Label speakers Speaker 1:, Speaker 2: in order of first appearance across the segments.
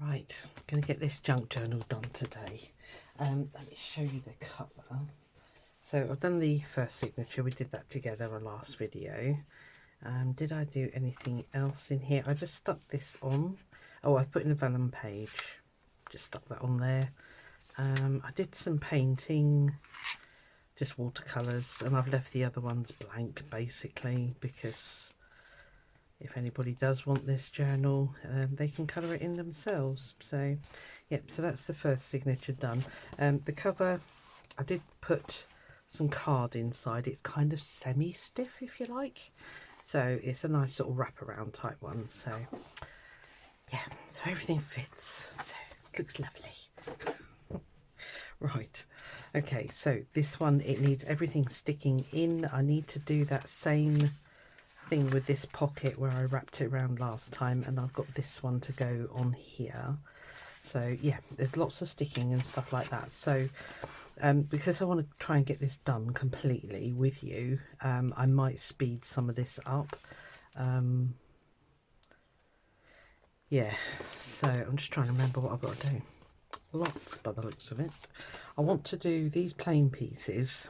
Speaker 1: Right, I'm going to get this junk journal done today. Let me show you the cover. So I've done the first signature, we did that together on last video. Did I do anything else in here? I just stuck this on. Oh, I put in a vellum page, just stuck that on there. I did some painting, just watercolours, and I've left the other ones blank basically because if anybody does want this journal, they can colour it in themselves. So yep, so that's the first signature done. The cover, I did put some card inside. It's kind of semi-stiff, if you like, so it's a nice sort of wraparound type one. So yeah, so everything fits, so it looks lovely. Right, okay, so this one, it needs everything sticking in. I need to do that same thing with this pocket where I wrapped it around last time, and I've got this one to go on here. So yeah, there's lots of sticking and stuff like that. So because I want to try and get this done completely with you, I might speed some of this up. Yeah, so I'm just trying to remember what I've got to do. Lots by the looks of it. I want to do these plain pieces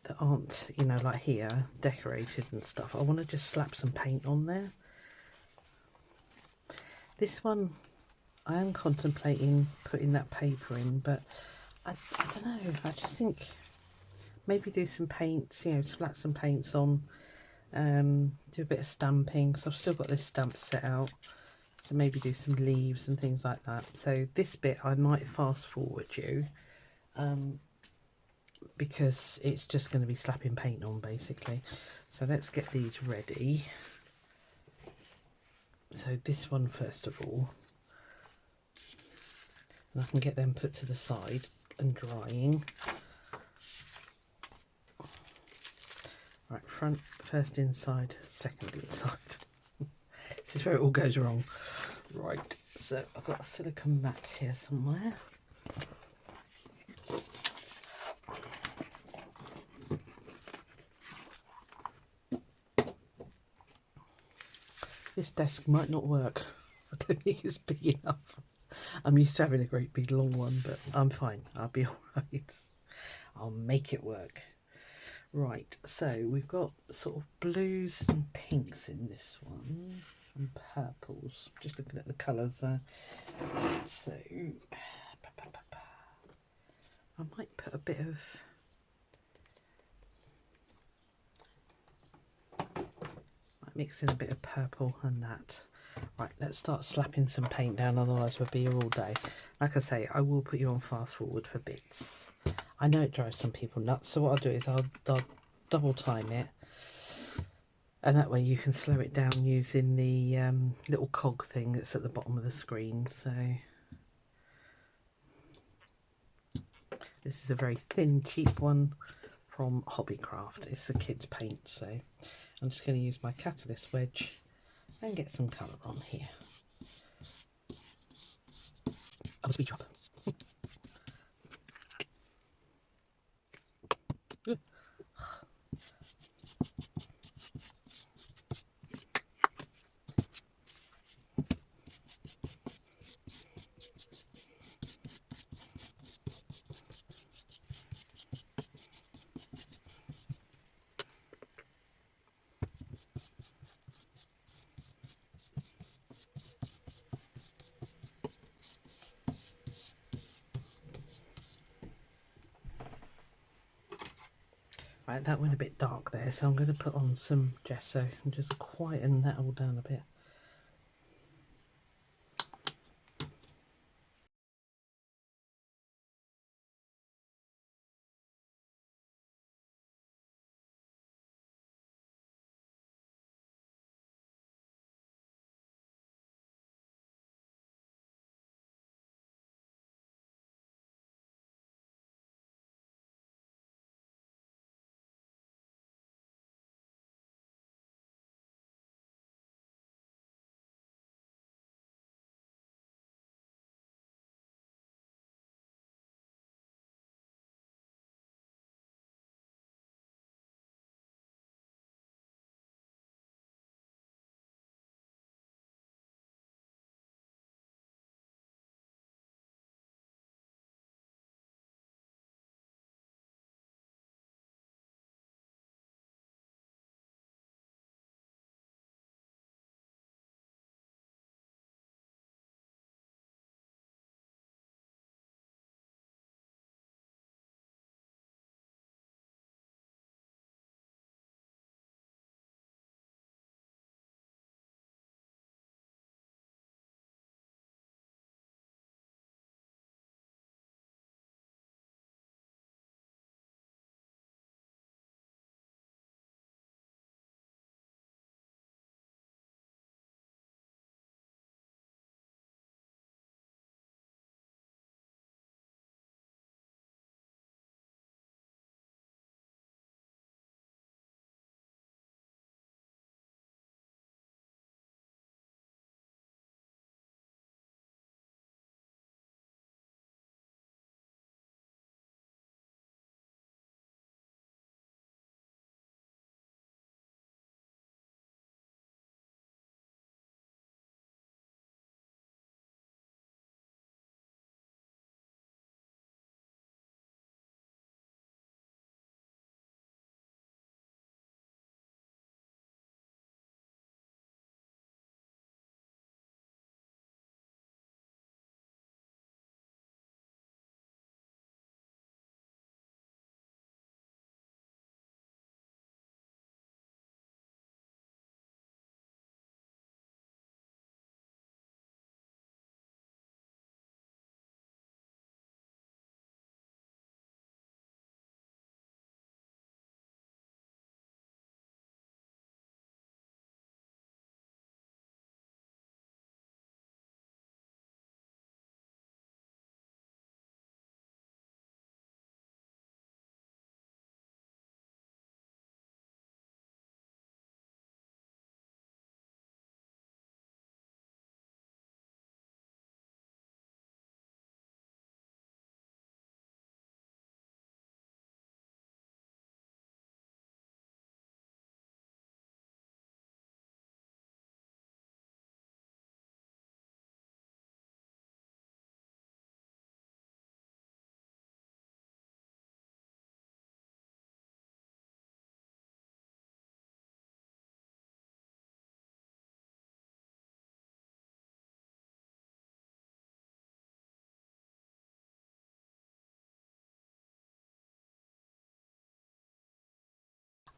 Speaker 1: that aren't, you know, like here, decorated and stuff. I want to just slap some paint on there. This one, I am contemplating putting that paper in, but I don't know. I just think maybe do some paints, you know, splat some paints on, do a bit of stamping. So I've still got this stamp set out. So maybe do some leaves and things like that. So this bit I might fast forward you. Because it's just going to be slapping paint on basically. So let's get these ready. So this one first of all, and I can get them put to the side and drying. Right, front, first inside, second inside. This is where it all goes wrong. Right, so I've got a silicone mat here somewhere. This desk might not work. I don't think it's big enough. I'm used to having a great big long one, but I'm fine. I'll be alright. I'll make it work. Right, so we've got sort of blues and pinks in this one, and purples. Just looking at the colours there. So I might put a bit of mix in a bit of purple and that. Right, let's start slapping some paint down, otherwise we'll be here all day. Like I say, I will put you on fast forward for bits. I know it drives some people nuts, so what I'll do is I'll double time it, and that way you can slow it down using the little cog thing that's at the bottom of the screen. So this is a very thin, cheap one from Hobbycraft. It's the kids' paint, so I'm just going to use my catalyst wedge and get some colour on here. I'll speed you up. Right, that went a bit dark there, so I'm going to put on some gesso and just quieten that all down a bit.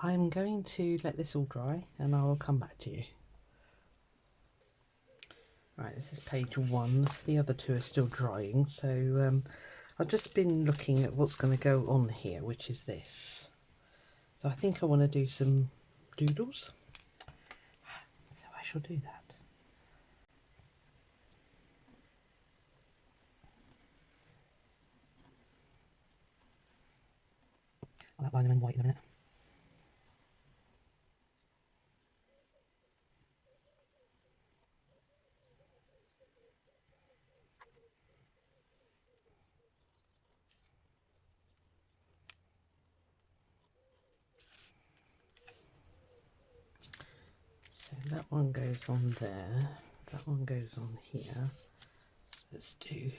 Speaker 1: I'm going to let this all dry and I will come back to you. Right, this is page 1. The other 2 are still drying, so I've just been looking at what's going to go on here, which is this. So I think I want to do some doodles. So I shall do that. I'll outline them in white in a minute. So that one goes on there, that one goes on here. So let's do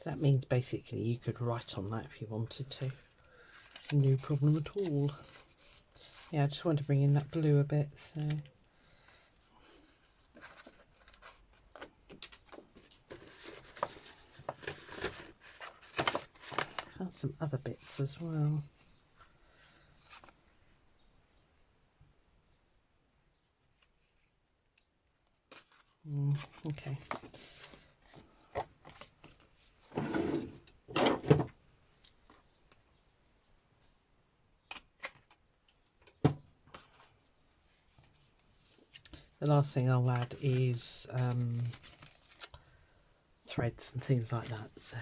Speaker 1: So that means basically you could write on that if you wanted to. No problem at all. Yeah, I just want to bring in that blue a bit, so. Found some other bits as well. Okay. The last thing I'll add is threads and things like that. So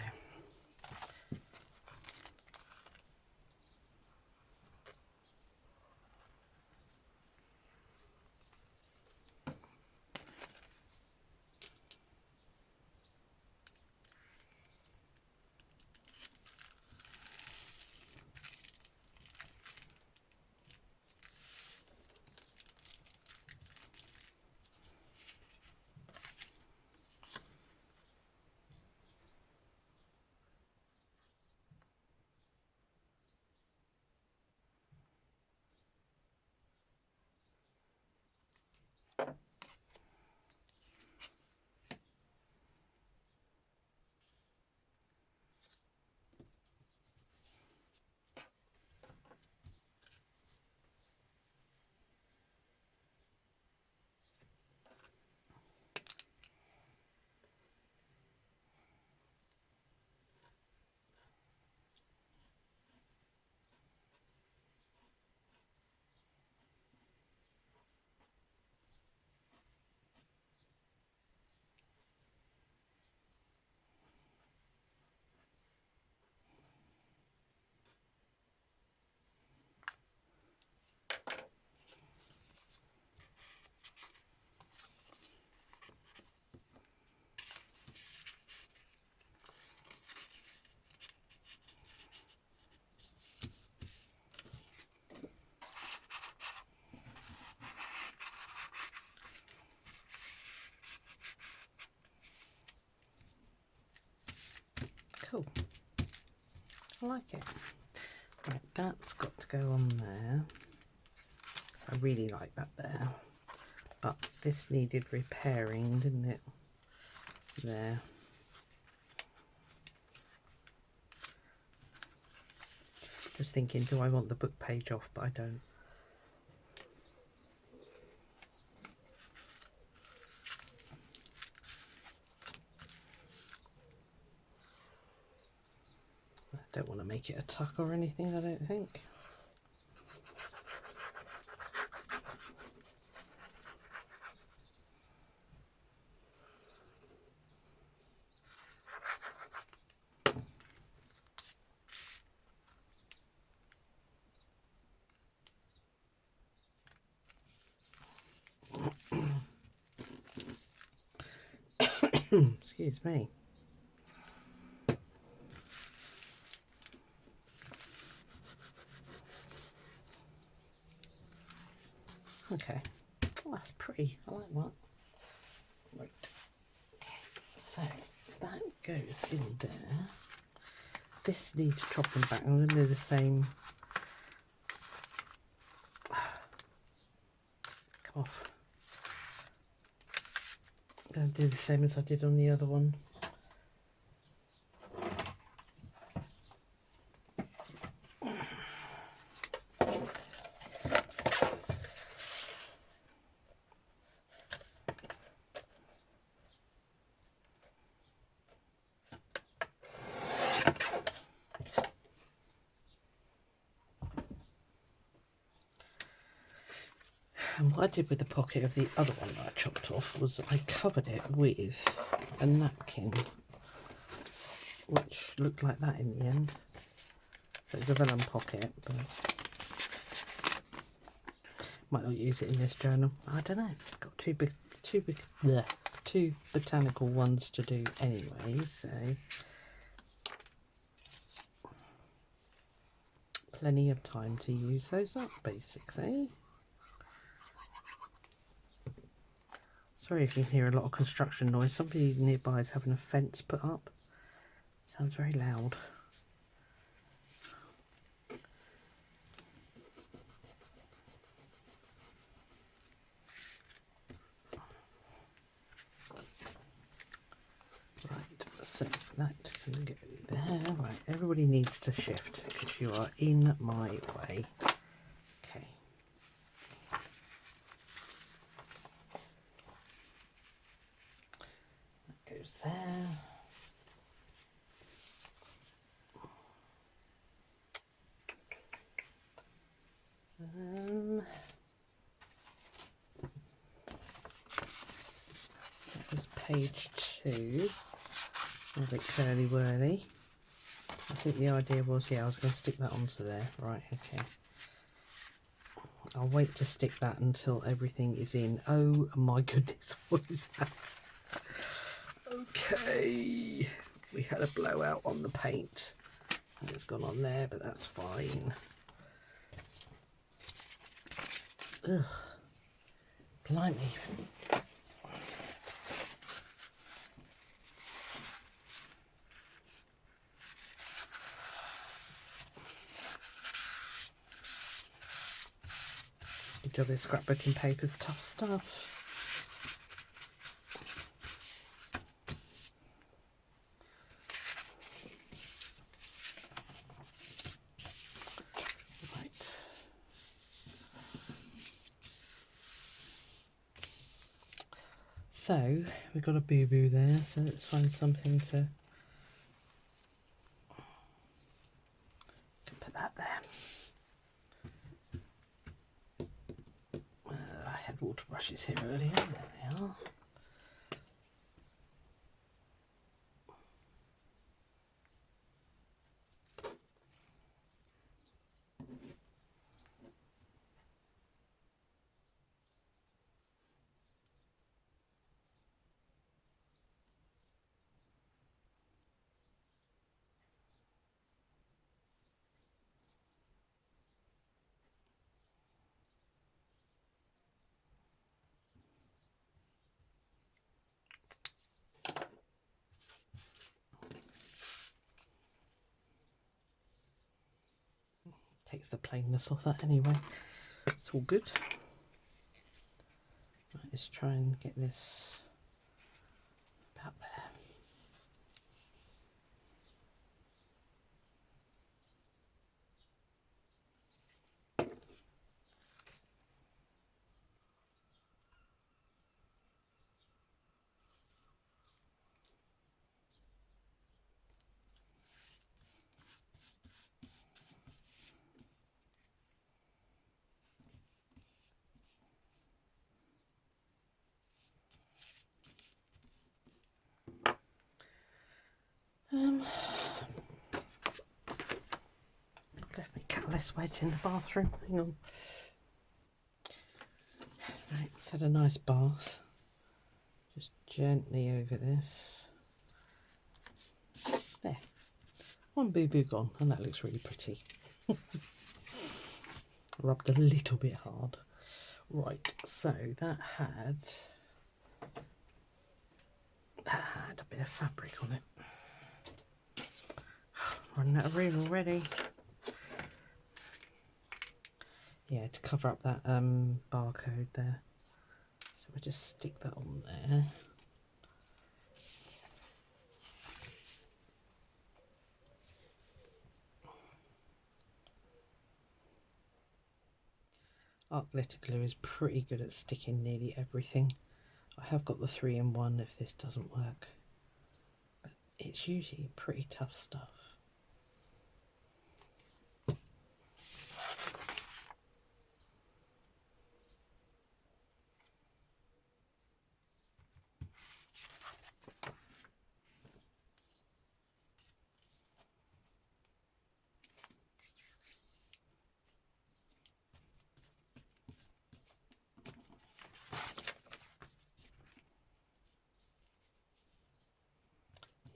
Speaker 1: I like it. Right, that's got to go on there. So I really like that there. But this needed repairing, didn't it? There. Just thinking, do I want the book page off? But I don't. I don't want to make it a tuck or anything, I don't think. Excuse me. Okay, oh, that's pretty. I like that. Right. Okay. So that goes in there. This needs chopping back. I'm going to do the same. Come off. I'm going to do the same as I did on the other one. And what I did with the pocket of the other one that I chopped off was I covered it with a napkin, which looked like that in the end. So it's a vellum pocket, but might not use it in this journal. I don't know. Got two botanical ones to do anyway, so plenty of time to use those up, basically. Sorry if you hear a lot of construction noise. Somebody nearby is having a fence put up. Sounds very loud. Right, so that can go there. Right, everybody needs to shift because you are in my way. Okay. That goes there. That was page 2. A bit curly whirly. I think the idea was, yeah, I was going to stick that onto there. Right, okay. I'll wait to stick that until everything is in. Oh my goodness, what is that? Okay. We had a blowout on the paint. And it's gone on there, but that's fine. Ugh. Blimey. Good job with scrapbooking paper's tough stuff. Right. So we've got a boo-boo there, so let's find something to put that there. I had water brushes here earlier. There they are. Takes the plainness off that anyway. It's all good. Right, let's try and get this about there. Left my catalyst wedge in the bathroom. Hang on. Right, it's had a nice bath. Just gently over this. There. One boo-boo gone, and that looks really pretty. Rubbed a little bit hard. Right, so that had a bit of fabric on it. Running out of room already. Yeah, to cover up that barcode there. So we'll just stick that on there. Art glitter glue is pretty good at sticking nearly everything. I have got the 3-in-1 if this doesn't work, but it's usually pretty tough stuff.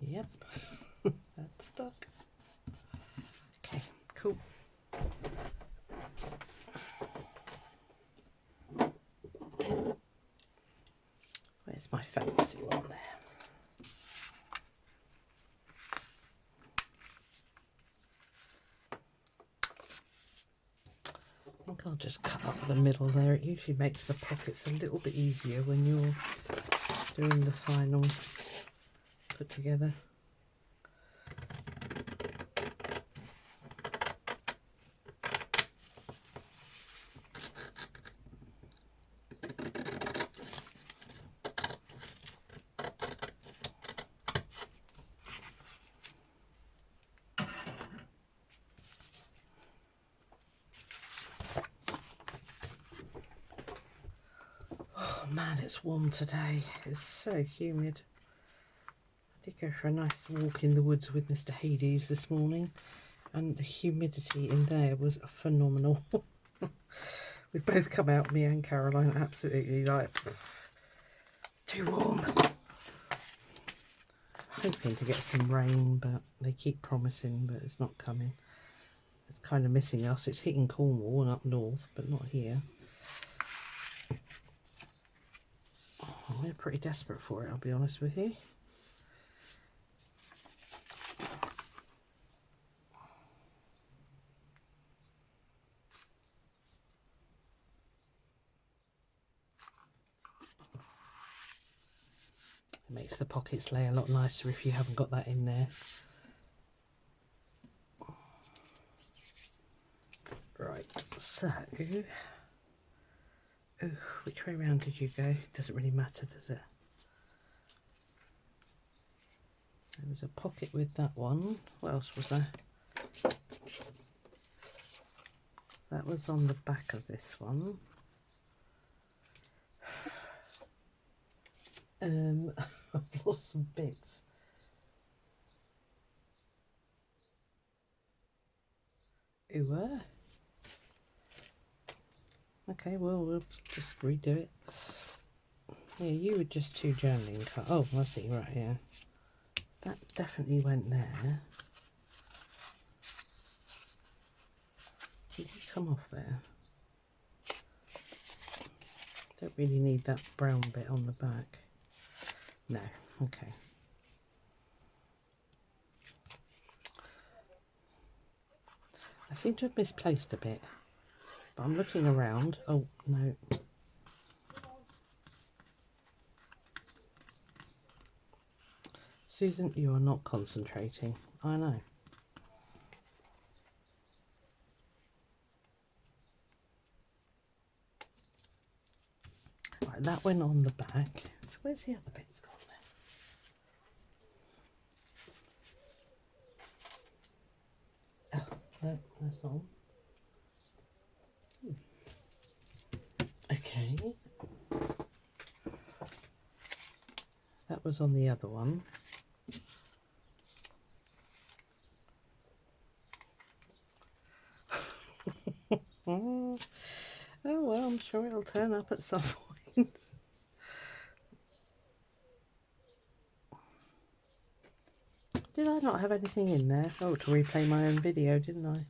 Speaker 1: Yep, that's stuck. Okay, cool. Where's my fancy one there? I think I'll just cut up the middle there. It usually makes the pockets a little bit easier when you're doing the final put together. Oh man, it's warm today. It's so humid. I did go for a nice walk in the woods with Mr. Hades this morning, and the humidity in there was phenomenal. We both come out, me and Caroline, absolutely like, too warm. Hoping to get some rain, but they keep promising, but it's not coming. It's kind of missing us. It's hitting Cornwall and up north, but not here. Oh, we're pretty desperate for it, I'll be honest with you. It makes the pockets lay a lot nicer if you haven't got that in there. Right, so, oh, which way around did you go? It doesn't really matter, does it? There was a pocket with that one. What else was there? That was on the back of this one. I've lost some bits. Ooh, okay, well, we'll just redo it. Yeah, you were just too journaling cut. Oh, I see, right, yeah. That definitely went there. Did you come off there? Don't really need that brown bit on the back. No, okay. I seem to have misplaced a bit, but I'm looking around. Oh, no. Susan, you are not concentrating. I know. Right, that went on the back. So where's the other bits gone then? Oh, no, that's not. Okay. That was on the other one. Oh well, I'm sure it'll turn up at some point. Did I not have anything in there? Oh, to replay my own video, didn't I?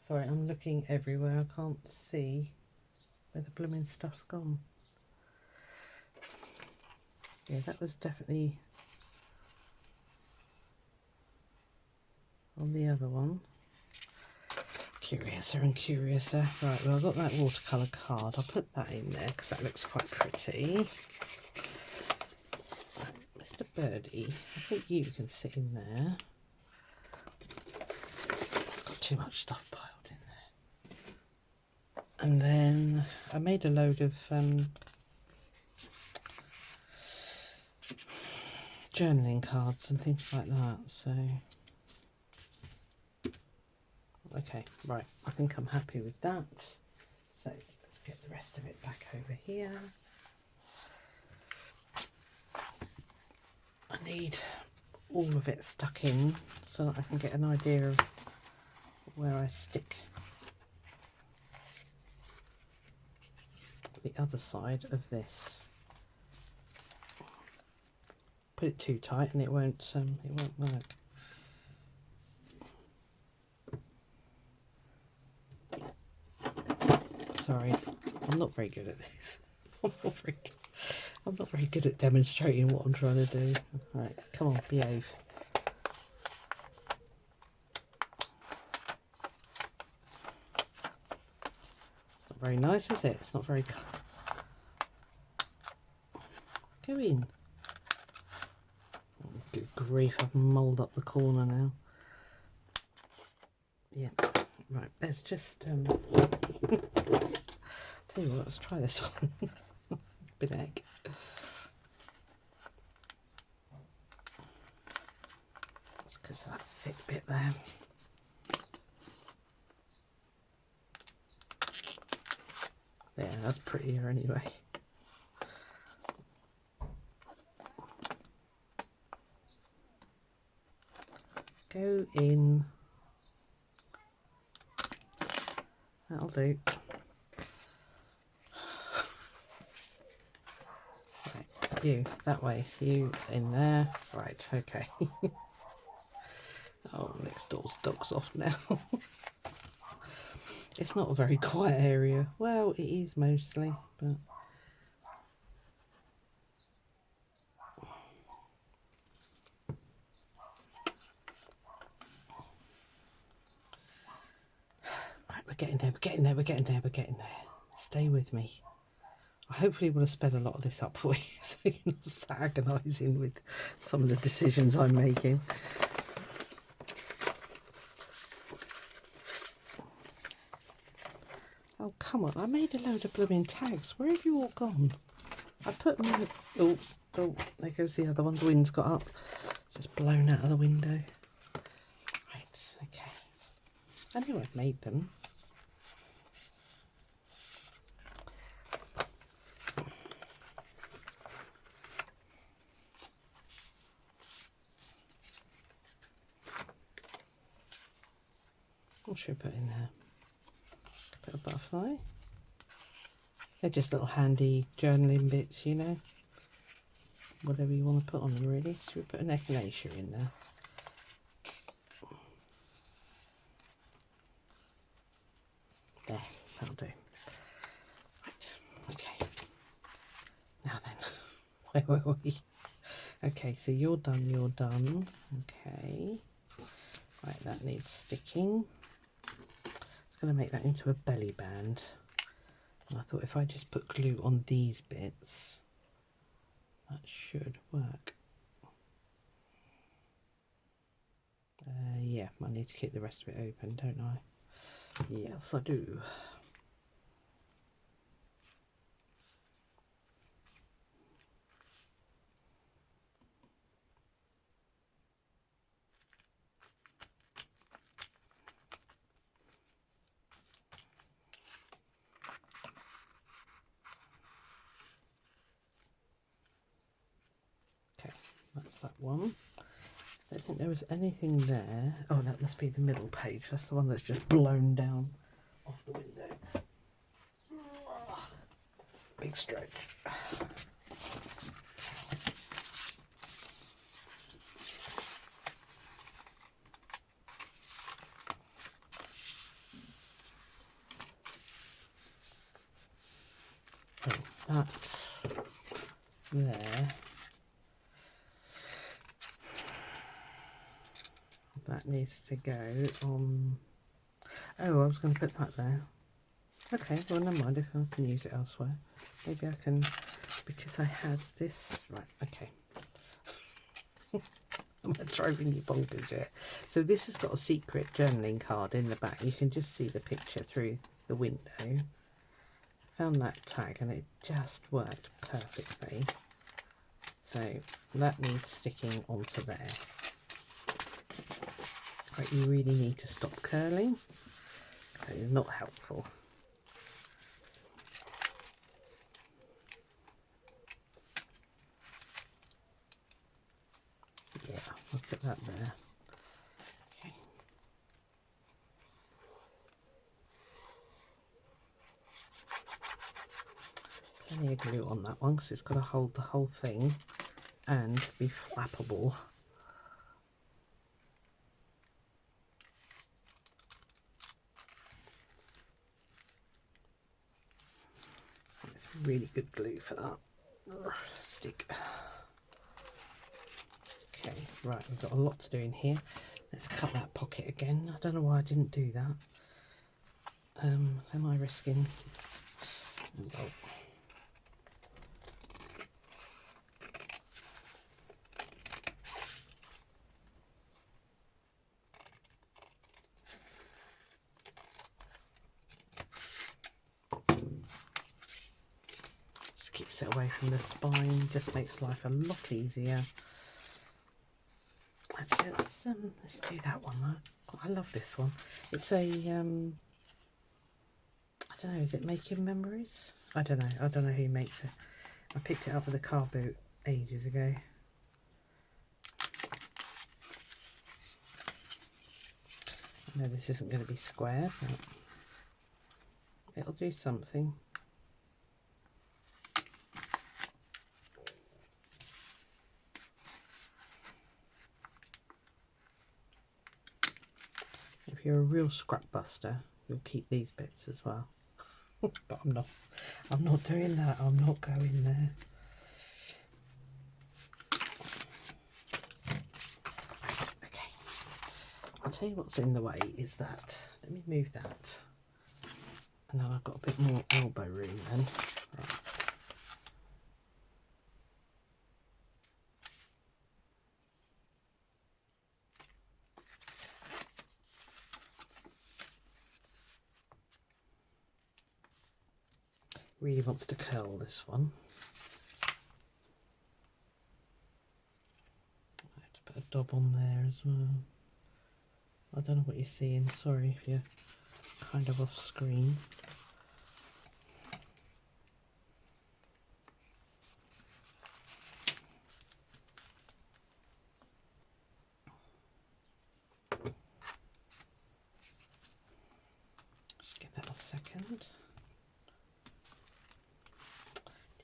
Speaker 1: Sorry, I'm looking everywhere. I can't see where the blooming stuff's gone. Yeah, that was definitely on the other one. Curiouser and curiouser. Right, well, I've got that watercolour card. I'll put that in there because that looks quite pretty. Right, Mr. Birdie, I think you can sit in there. Got too much stuff piled in there. And then I made a load of journaling cards and things like that, so okay, right, I think I'm happy with that. So let's get the rest of it back over here. I need all of it stuck in so that I can get an idea of where I stick the other side of this. Put it too tight and it won't work. Sorry, I'm not very good at this. I'm not very good at demonstrating what I'm trying to do. Right, come on, behave. It's not very nice, is it? It's not very... Go in. Oh, good grief, I've mulled up the corner now. Yeah, right, let's just... tell you what, let's try this one. Bit of egg. That's because of that thick bit there. Yeah, that's prettier anyway. Go in. That'll do. Right, you that way, you in there. Right, okay. Oh, next door's dog's off now. It's not a very quiet area. Well, it is mostly, but right, we're getting there, we're getting there, we're getting there, we're getting there. Stay with me. I hopefully will have sped a lot of this up for you so you're not so agonising with some of the decisions I'm making. Oh, come on. I made a load of blooming tags. Where have you all gone? I put them in... Oh, oh, there goes the other one. The wind's got up. Just blown out of the window. Right, okay. I knew I'd made them. What should I put in there? Bit of butterfly. They're just little handy journaling bits, you know. Whatever you want to put on them, really. So we put an echinacea in there. There, that'll do. Right, okay. Now then, where were we? Okay, so you're done, you're done. Okay. Right, that needs sticking. It's going to make that into a belly band. And I thought if I just put glue on these bits, that should work. Yeah, I need to keep the rest of it open, don't I? Yes, I do. Okay, that's that one. I don't think there was anything there. Oh, that must be the middle page. That's the one that's just blown down off the window. Big stretch. Oh, that's there. That needs to go on. Oh, I was going to put that there. Okay, well, never mind if I can use it elsewhere. Maybe I can, because I had this. Right, okay. I'm driving you bonkers yet. So this has got a secret journaling card in the back. You can just see the picture through the window. Found that tag and it just worked perfectly. So that needs sticking onto there. Right, you really need to stop curling. So it's not helpful. Yeah, I'll put that there. Okay. Plenty of glue on that one because it's got to hold the whole thing and be flappable. It's really good glue for that. Stick. Okay, right, we've got a lot to do in here. Let's cut that pocket again. I don't know why I didn't do that. Am I risking? Oh. Just keeps it away from the spine, just makes life a lot easier. Actually, let's do that one. I love this one. It's a I don't know, is it Making Memories? I don't know who makes it. I picked it up with a car boot ages ago. I know this isn't going to be square, but it'll do something. If you're a real scrap buster, you'll keep these bits as well. But I'm not doing that. I'm not going there. Okay, I'll tell you what's in the way is that, let me move that, and then I've got a bit more elbow room then. Right. Really wants to curl this one. I have to put a dob on there as well. I don't know what you're seeing, sorry if you're kind of off screen. Just give that a second.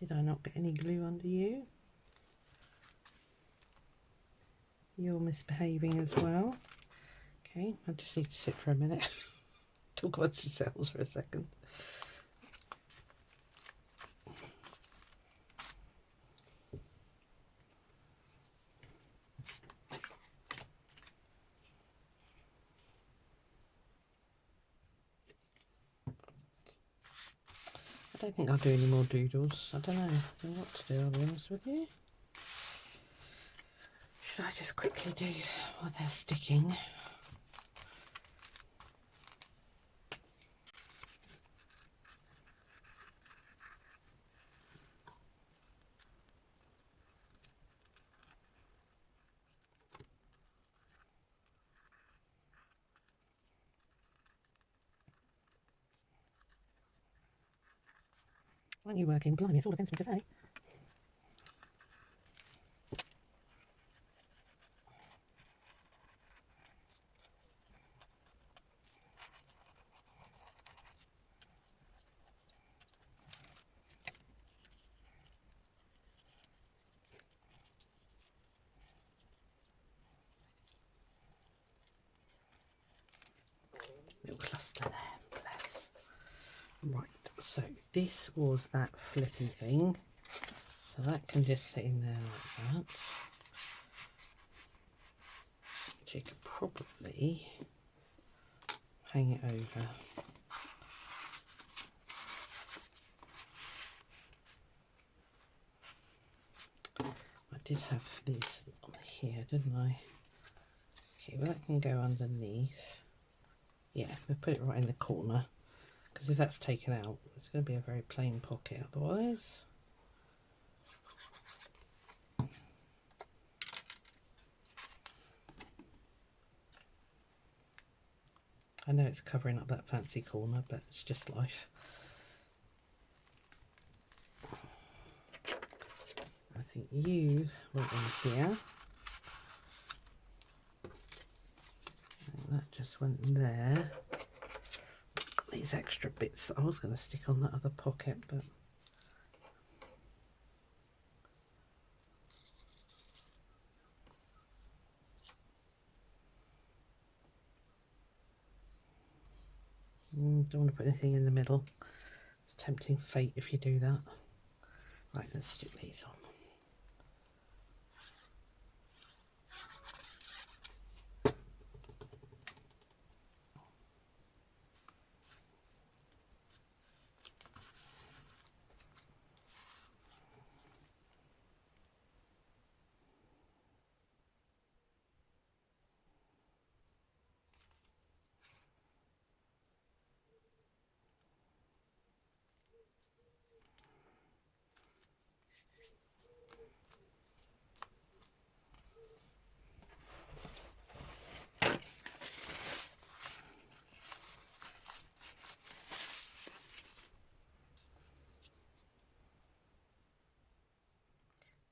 Speaker 1: Did I not get any glue under you? You're misbehaving as well. Okay, I just need to sit for a minute. Talk about yourselves for a second. don't think I'll do any more doodles. I don't know what to do, I'll be honest with you. Should I just quickly do while they're sticking? Aren't you working? Blimey, it's all against me today. Little cluster there, bless. Right, so this was that flippy thing. So that can just sit in there like that. You could probably hang it over. I did have these on here, didn't I? Okay, well that can go underneath. Yeah, we'll put it right in the corner, because if that's taken out, it's going to be a very plain pocket otherwise. I know it's covering up that fancy corner, but it's just life. I think you went in here. And that just went there. Got these extra bits that I was going to stick on that other pocket, but don't want to put anything in the middle. It's tempting fate if you do that. Right, let's stick these on.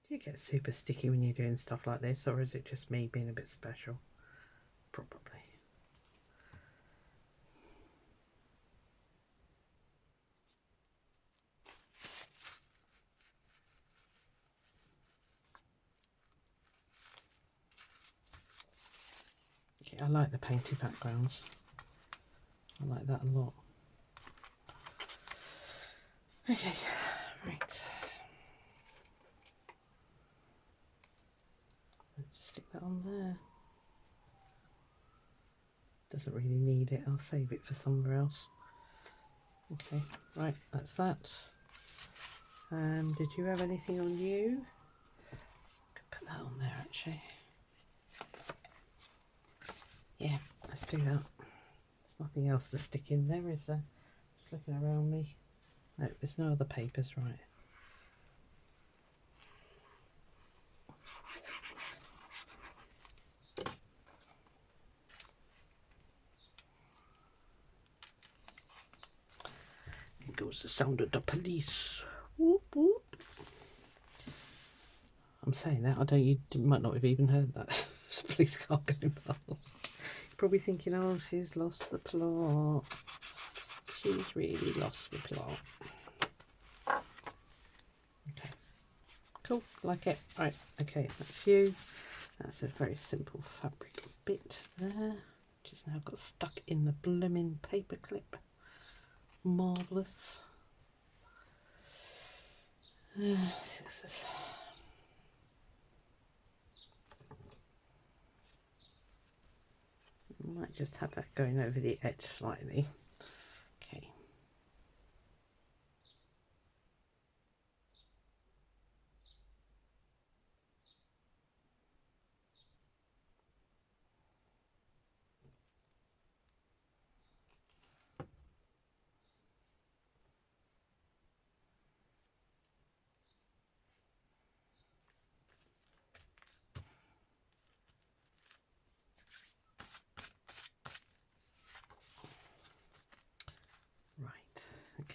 Speaker 1: Do you get super sticky when you're doing stuff like this, or is it just me being a bit special? Probably. Okay, I like the painted backgrounds. I like that a lot. Okay, right. Let's stick that on there. Doesn't really need it, I'll save it for somewhere else. Okay, right, that's that. Did you have anything on you? Could put that on there actually. Yeah, let's do that. There's nothing else to stick in there, is there? Just looking around me. No, there's no other papers, right. Here goes the sound of the police. Whoop, whoop. I'm saying that, you might not have even heard that. There's a police car going past. You're probably thinking, oh, she's lost the plot. She's really lost the plot. Okay, cool, like it. Right, okay, that's you. That's a very simple fabric bit there, which is now got stuck in the blooming paper clip. Marvellous. Scissors. Might just have that going over the edge slightly. Okay.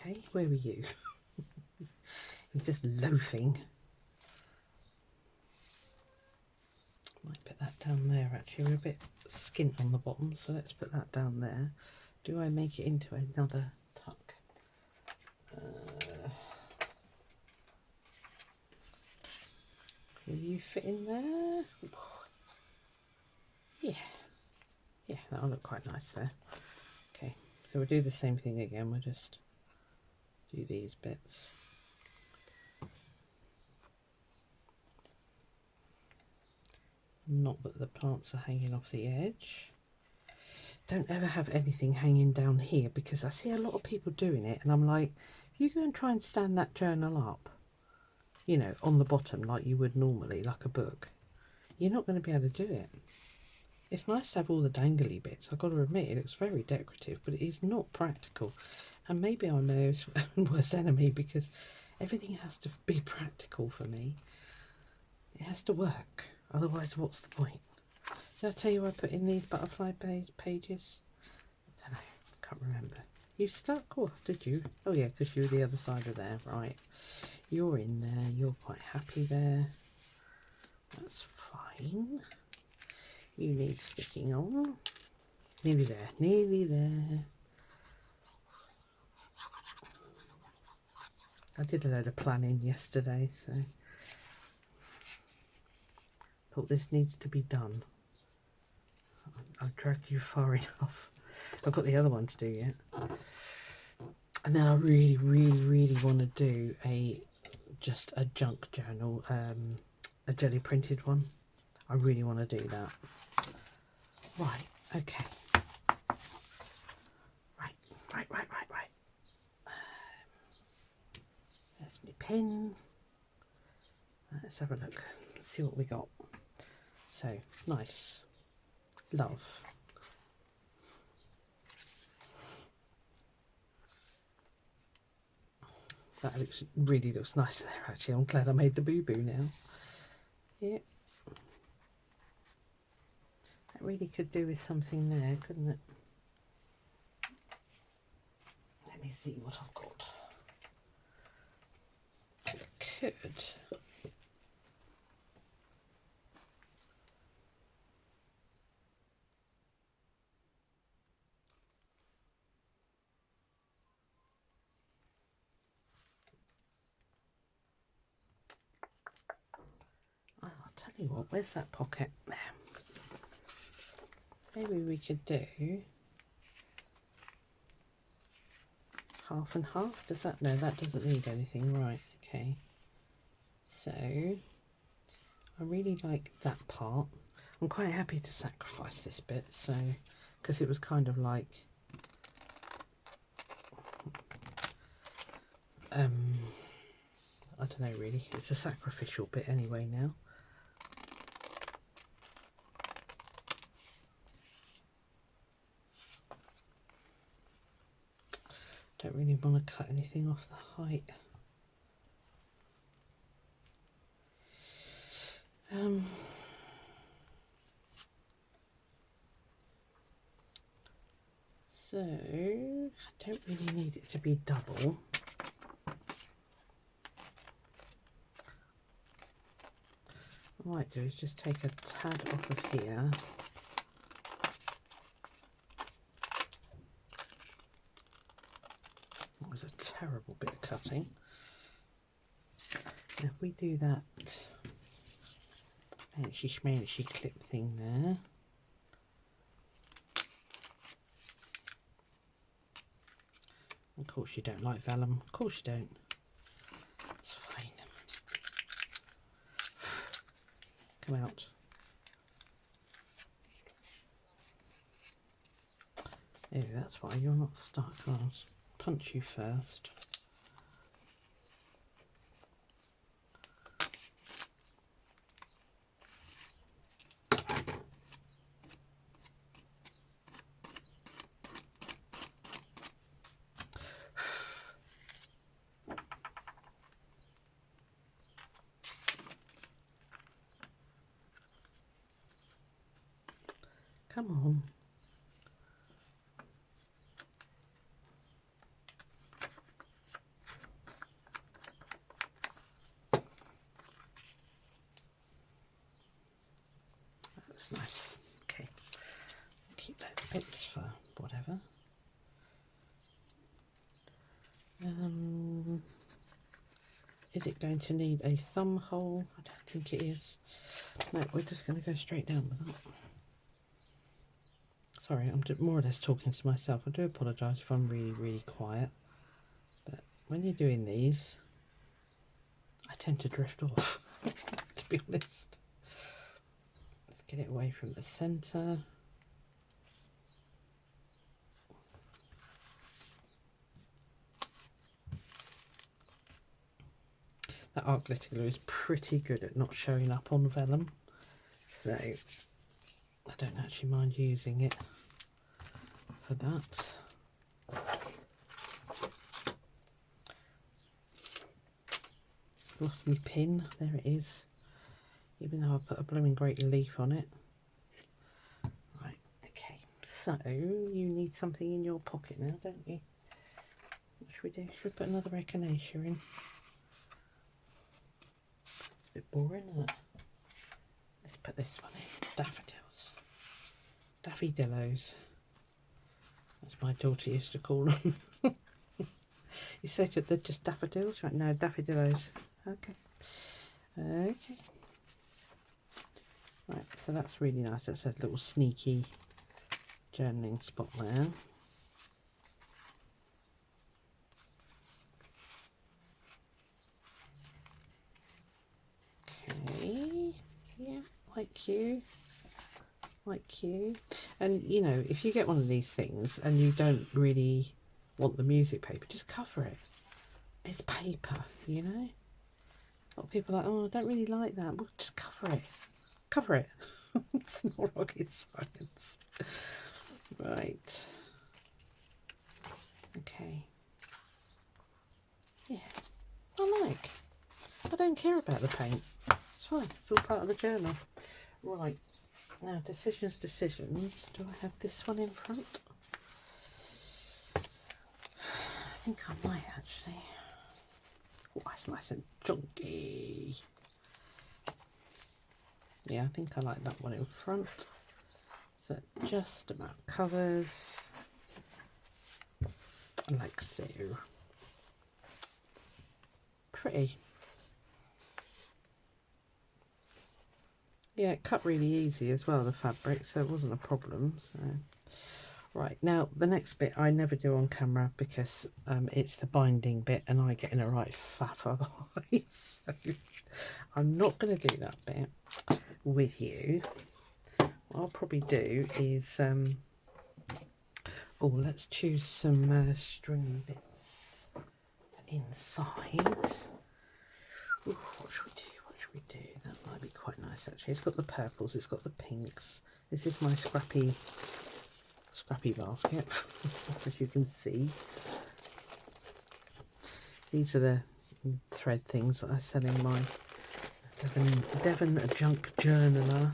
Speaker 1: okay? Where were you? You're just loafing. Might put that down there actually. We're a bit skint on the bottom, so let's put that down there. Do I make it into another tuck? Will you fit in there? Yeah. Yeah, that'll look quite nice there. Okay, so we'll do the same thing again. We'll just do these bits. Not that the plants are hanging off the edge. Don't ever have anything hanging down here, because I see a lot of people doing it and I'm like, if you go and try and stand that journal up, you know, on the bottom like you would normally, like a book, you're not going to be able to do it. It's nice to have all the dangly bits. I've got to admit, it looks very decorative, but it is not practical. And maybe I'm my worst enemy, because everything has to be practical for me. It has to work. Otherwise, what's the point? Did I tell you I put in these butterfly pages? I don't know. Can't remember. You stuck? Oh, did you? Oh, yeah, because you were the other side of there. Right. You're in there. You're quite happy there. That's fine. You need sticking on. Nearly there. Nearly there. I did a load of planning yesterday, so thought this needs to be done. I've dragged you far enough. I've got the other one to do yet. And then I really, really, really want to do just a junk journal, a jelly printed one. I really want to do that. Right, okay. Right. There's my pen. Let's have a look, see what we got. So, nice. Love. That really looks nice there actually. I'm glad I made the boo-boo now. Yeah. That really could do with something there, couldn't it? Let me see what I've got. I could. I'll tell you what, where's that pocket? Maybe we could do half and half. Does that? No, that doesn't need anything. Right, okay. So I really like that part. I'm quite happy to sacrifice this bit, so because it was kind of like I don't know really. It's a sacrificial bit anyway now. Don't really want to cut anything off the height. So I don't really need it to be double. What I might do is just take a tad off of here. That was a terrible bit of cutting. Now if we do that fancy clip thing there. Of course you don't like vellum. Of course you don't. It's fine. Come out. Oh, that's why you're not stuck. I'll punch you first. Come on. that's nice. Okay, keep those bits for whatever. Is it going to need a thumb hole? I don't think it is. No, we're just going to go straight down with that. Sorry, I'm more or less talking to myself. I do apologise if I'm really quiet. But when you're doing these, I tend to drift off, to be honest. Let's get it away from the centre. That art glitter glue is pretty good at not showing up on vellum, so I don't actually mind using it for that. Lost my pin, there it is, even though I put a blooming great leaf on it. Right, okay, so you need something in your pocket now, don't you? What should we do? Should we put another echinacea in? It's a bit boring, isn't it? Let's put this one in. Daffodils. Daffodillos. That's my daughter used to call them. You said that they're just daffodils? Right, no, daffodillos. Okay. Okay. Right, so that's really nice. That's a little sneaky journaling spot there. Okay. Yeah, like you. Like you. And, you know, if you get one of these things and you don't really want the music paper, just cover it. It's paper, you know. A lot of people are like, oh, I don't really like that. Well, just cover it. Cover it. It's not rocket science. Right. Okay. Yeah. I don't care about the paint. It's fine. It's all part of the journal. Right. Now, decisions. Do I have this one in front? I think I might actually. Oh, that's nice and chunky. Yeah, I think I like that one in front. So it just about covers, like so. Pretty. Yeah, it cut really easy as well, the fabric, so it wasn't a problem. So, right, now the next bit I never do on camera because it's the binding bit and I get in a right faff otherwise. So I'm not going to do that bit with you. What I'll probably do is, oh, let's choose some string bits inside. Ooh, what should we do? What should we do? That might be quite nice actually. It's got the purples, it's got the pinks. This is my scrappy basket, as you can see. These are the thread things that I sell in my Devon Junk Journaler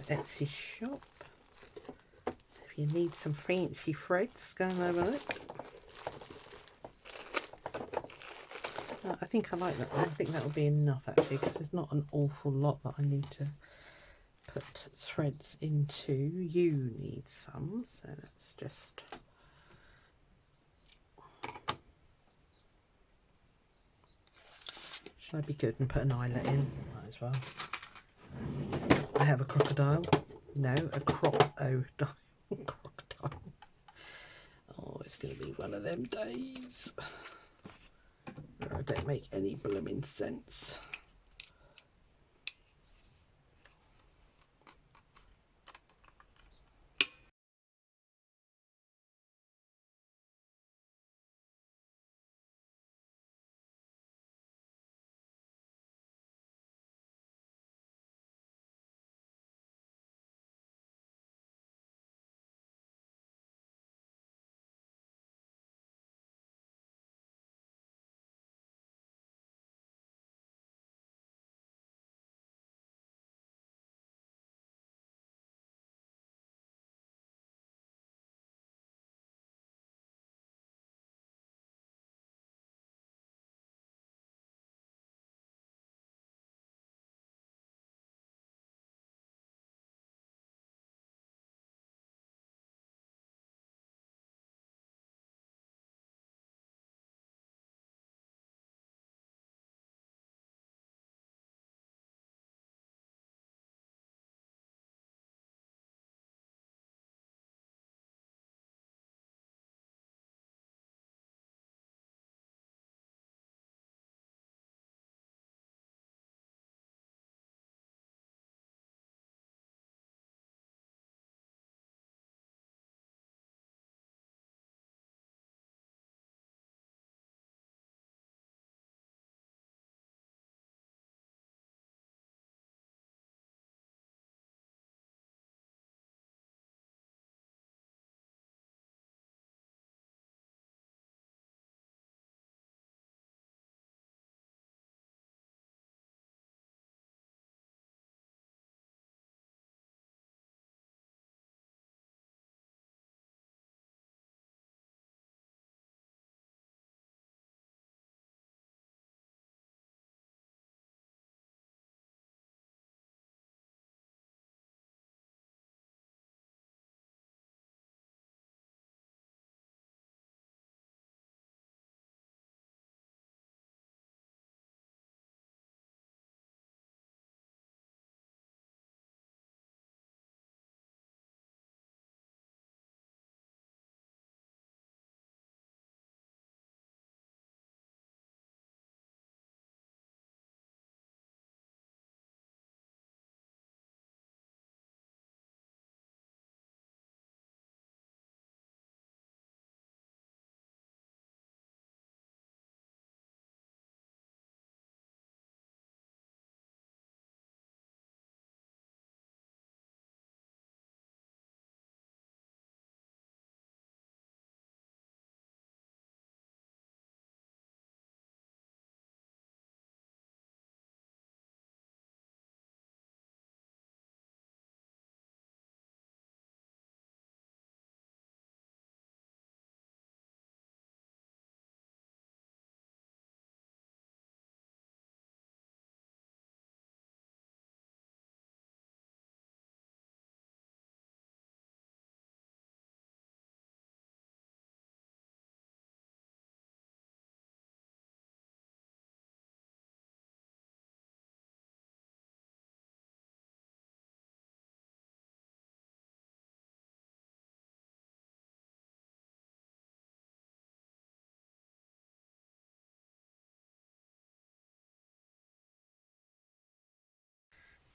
Speaker 1: Etsy shop. So if you need some fancy threads, go and have a look. I think I like that one. I think that will be enough actually, because there's not an awful lot that I need to put threads into. You need some, so let's just. Should I be good and put an eyelet in? Might as well. I have a crocodile. No, a crocodile. Crocodile. Oh, it's going to be one of them days where I don't make any blooming sense.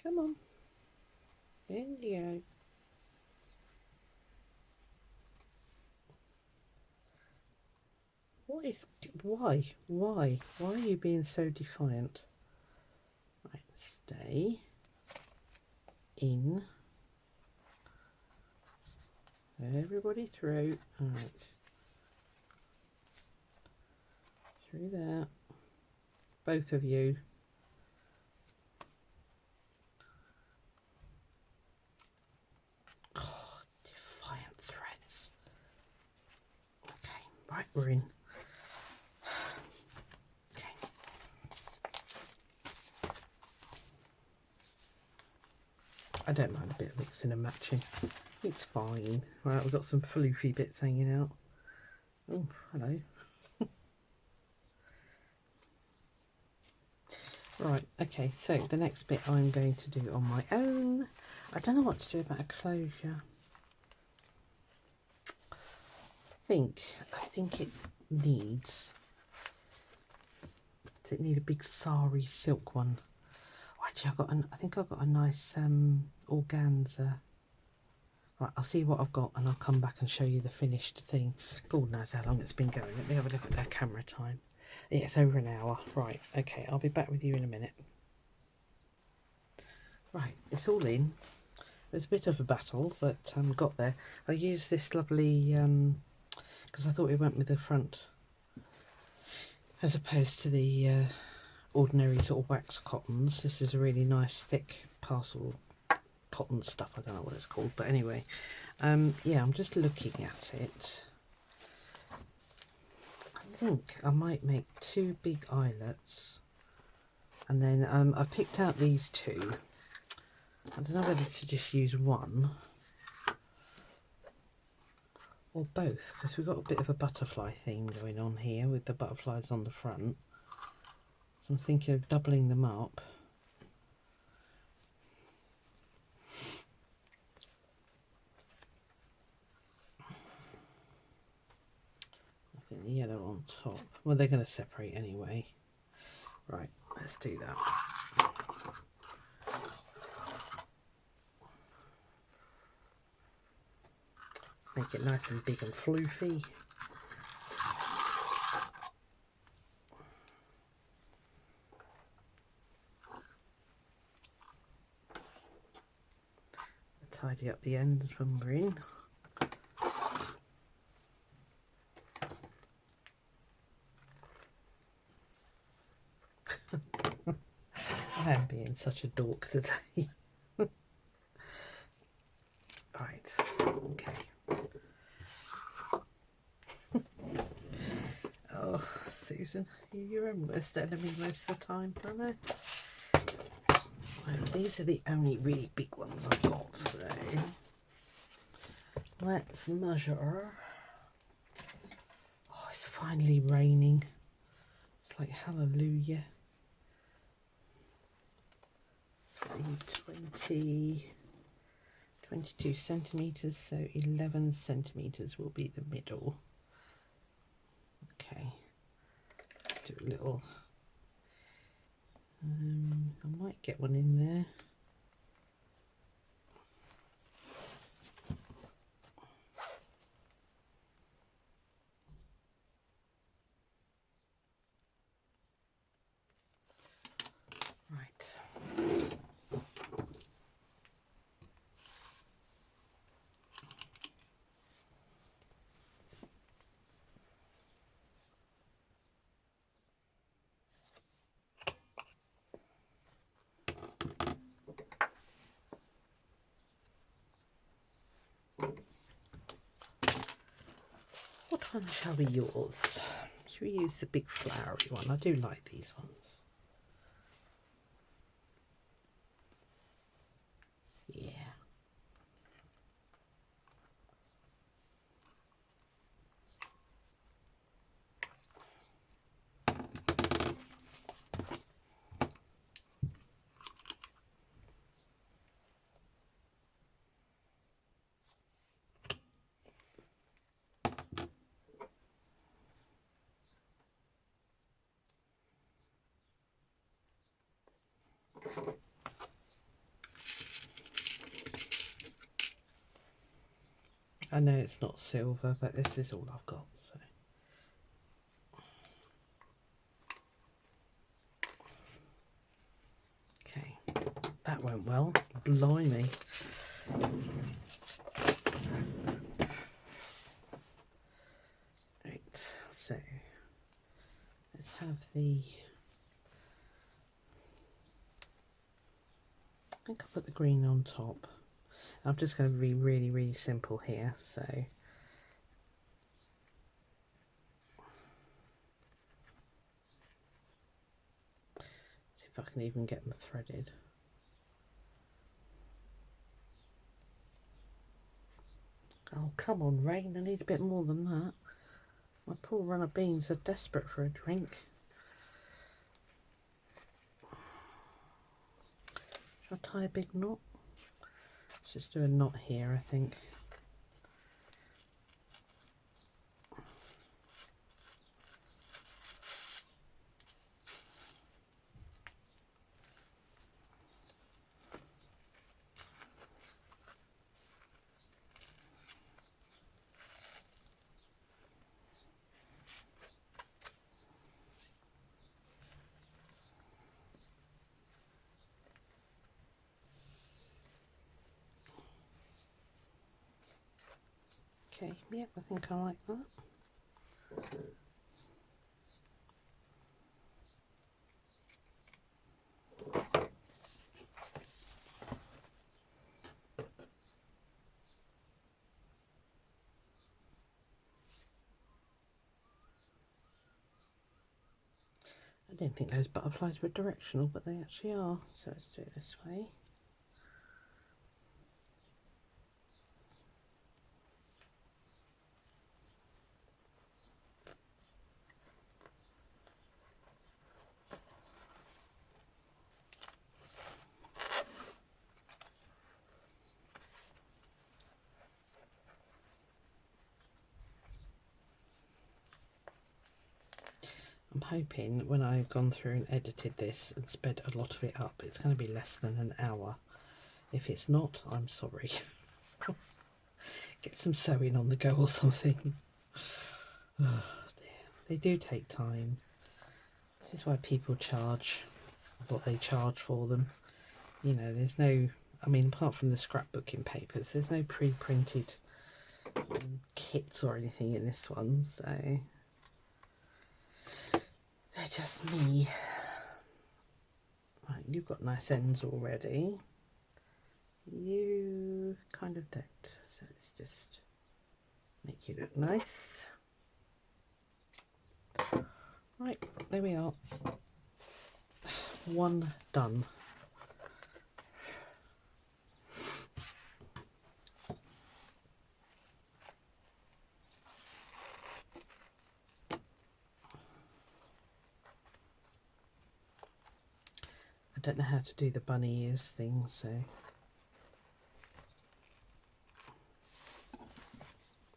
Speaker 1: Come on. In you go. What is... Why? Why? Why are you being so defiant? Right, stay. In. Everybody through. Alright. Through there. Both of you. Oh, defiant threads. Okay, right, we're in. Okay. I don't mind a bit of mixing and matching. It's fine. Right, we've got some floofy bits hanging out. Oh, hello. Right, okay, so the next bit I'm going to do on my own. I don't know what to do about a closure. I think it needs... Does it need a big sari silk one? Oh, actually, I think I've got a nice organza. Right, I'll see what I've got and I'll come back and show you the finished thing. God knows how long it's been going. Let me have a look at their camera time. Yeah, it's over an hour. Right, okay, I'll be back with you in a minute. Right, it's all in. It was a bit of a battle, but got there. I used this lovely, because I thought it went with the front, as opposed to the ordinary sort of wax cottons. This is a really nice thick parcel cotton stuff. I don't know what it's called, but anyway, yeah, I'm just looking at it. I think I might make 2 big eyelets, and then I picked out these 2. I don't know whether to just use one or both, because we've got a bit of a butterfly theme going on here with the butterflies on the front. So I'm thinking of doubling them up. I think the yellow on top. Well, they're going to separate anyway. Right, let's do that. Let's make it nice and big and floofy. Tidy up the ends when we're in. I am being such a dork today. Right, okay. Oh, Susan, you remember telling me most of the time, I know. Right, these are the only really big ones I've got, so let's measure. Oh, it's finally raining. It's like hallelujah. 22 centimetres, so 11 centimetres will be the middle. Okay, let's do a little, I might get one in there. What one shall be yours? Should we use the big flowery one? I do like these ones. Yeah. I know it's not silver, but this is all I've got, so. Okay, that went well. Blimey. Right, so let's have the, I think I'll put the green on top. I'm just going to be really, really simple here, so see if I can even get them threaded. Oh, come on, Rain, I need a bit more than that. My poor runner beans are desperate for a drink. Should I tie a big knot? Let's just do a knot here, I think. Okay, yep, I think I like that. I didn't think those butterflies were directional, but they actually are. So let's do it this way. I'm hoping that when I've gone through and edited this and sped a lot of it up, it's going to be less than an hour. If it's not, I'm sorry. Get some sewing on the go or something. Oh dear. They do take time. This is why people charge what they charge for them. You know, there's no, I mean, apart from the scrapbooking papers, there's no pre-printed kits or anything in this one, so they're just me. Right, you've got nice ends already. You kind of don't, so let's just make you look nice. Right, there we are. One done. I don't know how to do the bunny ears thing, so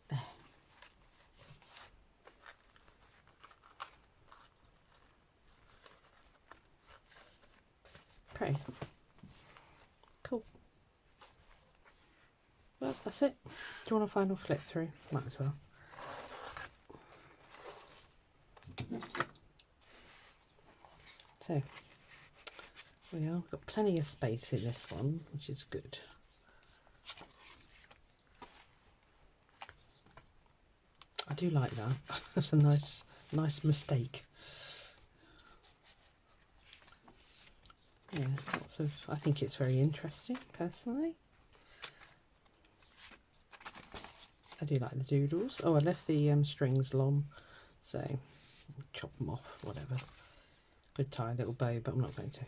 Speaker 1: there. Pretty. Cool. Well, that's it. Do you want a final flip through? Might as well. So, we are. Got plenty of space in this one, which is good. I do like that. That's a nice mistake. Yeah, lots of. I think it's very interesting, personally. I do like the doodles. Oh, I left the strings long, so chop them off. Whatever. Could tie a little bow, but I'm not going to.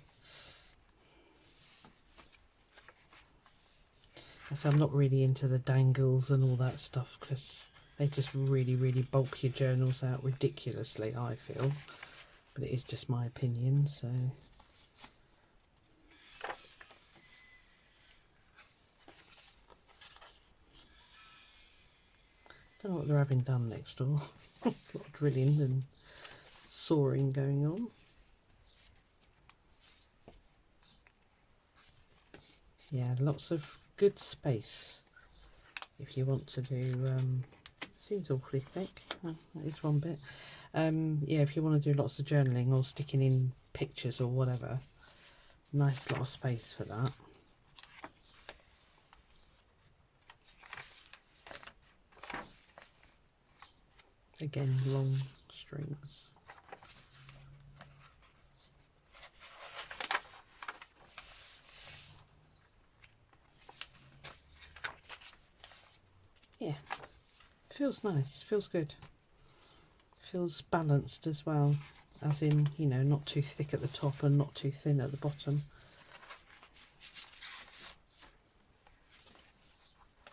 Speaker 1: So I'm not really into the dangles and all that stuff because they just really bulk your journals out ridiculously, I feel. But it is just my opinion, so. Don't know what they're having done next door. A lot of drilling and sawing going on. Yeah, lots of good space if you want to do, seems awfully thick, oh, that is one bit. Yeah, if you want to do lots of journaling or sticking in pictures or whatever, nice lot of space for that. Again, long strings. Yeah, feels nice, feels good. Feels balanced as well, as in, you know, not too thick at the top and not too thin at the bottom.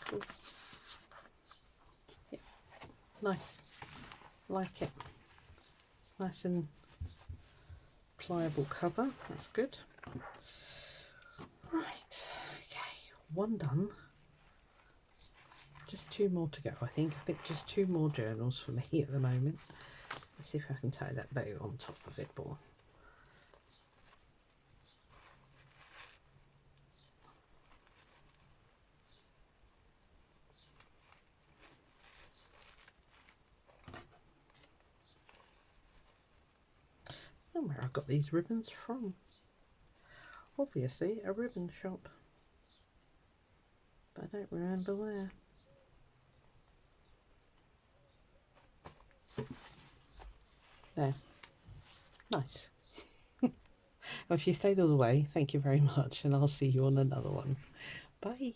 Speaker 1: Cool. Yeah, nice. Like it. It's nice and pliable cover. That's good. Right. Okay. One done. Just two more to go, I think. I think just two more journals for me at the moment. Let's see if I can tie that bow on top of it more. I don't know where I got these ribbons from. Obviously a ribbon shop, but I don't remember where. There. Nice. Well, if you stayed all the way, thank you very much, and I'll see you on another one. Bye.